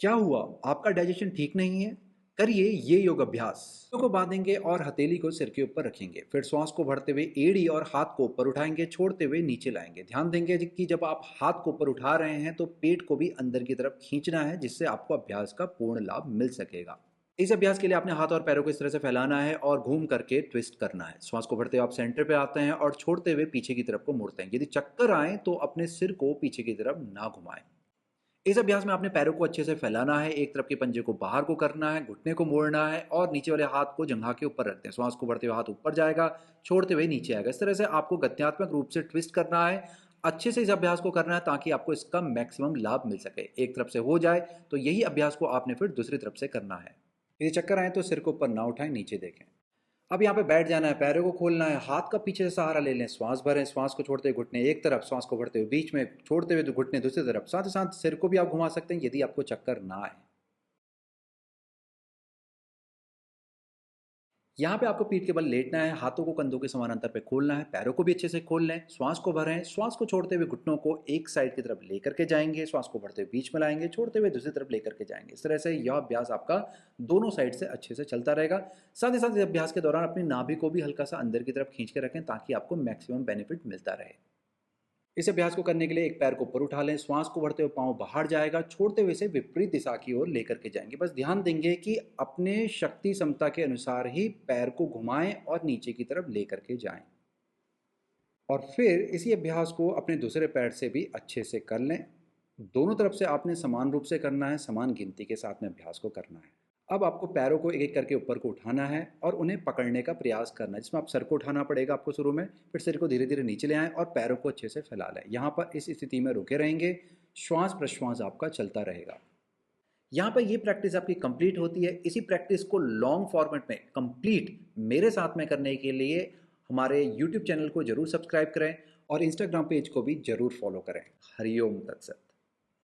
क्या हुआ? आपका डाइजेशन ठीक नहीं है? करिए ये योग अभ्यास। हाथों को बांधेंगे और हथेली को सिर के ऊपर रखेंगे। फिर श्वास को भरते हुए एड़ी और हाथ को ऊपर उठाएंगे, छोड़ते हुए नीचे लाएंगे। ध्यान देंगे कि जब आप हाथ को ऊपर उठा रहे हैं तो पेट को भी अंदर की तरफ खींचना है, जिससे आपको अभ्यास का पूर्ण लाभ मिल सकेगा। इस अभ्यास के लिए आपने हाथ और पैरों को इस तरह से फैलाना है और घूम करके ट्विस्ट करना है। श्वास को भरते हुए आप सेंटर पे आते हैं और छोड़ते हुए पीछे की तरफ को मुड़ते हैं। यदि चक्कर आए तो अपने सिर को पीछे की तरफ ना घुमाएं। इस अभ्यास में आपने पैरों को अच्छे से फैलाना है, एक तरफ के पंजे को बाहर को करना है, घुटने को मोड़ना है और नीचे वाले हाथ को जंघा के ऊपर रखते हैं। श्वास को बढ़ते हुए हाथ ऊपर जाएगा, छोड़ते हुए नीचे आएगा। इस तरह से आपको गत्यात्मक रूप से ट्विस्ट करना है। अच्छे से इस अभ्यास को करना है ताकि आपको इसका मैक्सिमम लाभ मिल सके। एक तरफ से हो जाए तो यही अभ्यास को आपने फिर दूसरी तरफ से करना है। यदि चक्कर आए तो सिर को ऊपर ना उठाएं, नीचे देखें। अब यहाँ पे बैठ जाना है, पैरों को खोलना है, हाथ का पीछे से सहारा ले लें, श्वास भरें, श्वास को छोड़ते हुए घुटने एक तरफ, श्वास को भरते हुए बीच में, छोड़ते हुए घुटने दूसरी तरफ। साथ ही साथ सिर को भी आप घुमा सकते हैं यदि आपको चक्कर ना आए। यहाँ पे आपको पीठ के बल लेटना है, हाथों को कंधों के समानांतर पे खोलना है, पैरों को भी अच्छे से खोल लें, श्वास को भरें, श्वास को छोड़ते हुए घुटनों को एक साइड की तरफ लेकर के जाएंगे, श्वास को भरते हुए बीच में लाएंगे, छोड़ते हुए दूसरी तरफ लेकर के जाएंगे। इस तरह से यह अभ्यास आपका दोनों साइड से अच्छे से चलता रहेगा। साथ ही साथ इस अभ्यास के दौरान अपनी नाभि को भी हल्का सा अंदर की तरफ खींच के रखें ताकि आपको मैक्सिमम बेनिफिट मिलता रहे। इस अभ्यास को करने के लिए एक पैर को ऊपर उठा लें, श्वास को भरते हुए पाँव बाहर जाएगा, छोड़ते हुए इसे विपरीत दिशा की ओर लेकर के जाएंगे। बस ध्यान देंगे कि अपने शक्ति क्षमता के अनुसार ही पैर को घुमाएं और नीचे की तरफ लेकर के जाएं। और फिर इसी अभ्यास को अपने दूसरे पैर से भी अच्छे से कर लें। दोनों तरफ से आपने समान रूप से करना है, समान गिनती के साथ में अभ्यास को करना है। अब आपको पैरों को एक एक करके ऊपर को उठाना है और उन्हें पकड़ने का प्रयास करना है, जिसमें आप सर को उठाना पड़ेगा आपको शुरू में, फिर सिर को धीरे धीरे नीचे ले आएं और पैरों को अच्छे से फैला लें। यहाँ पर इस स्थिति में रुके रहेंगे, श्वास प्रश्वास आपका चलता रहेगा। यहाँ पर ये प्रैक्टिस आपकी कंप्लीट होती है। इसी प्रैक्टिस को लॉन्ग फॉर्मेट में कंप्लीट मेरे साथ में करने के लिए हमारे यूट्यूब चैनल को जरूर सब्सक्राइब करें और इंस्टाग्राम पेज को भी जरूर फॉलो करें। हरिओम तत्सत।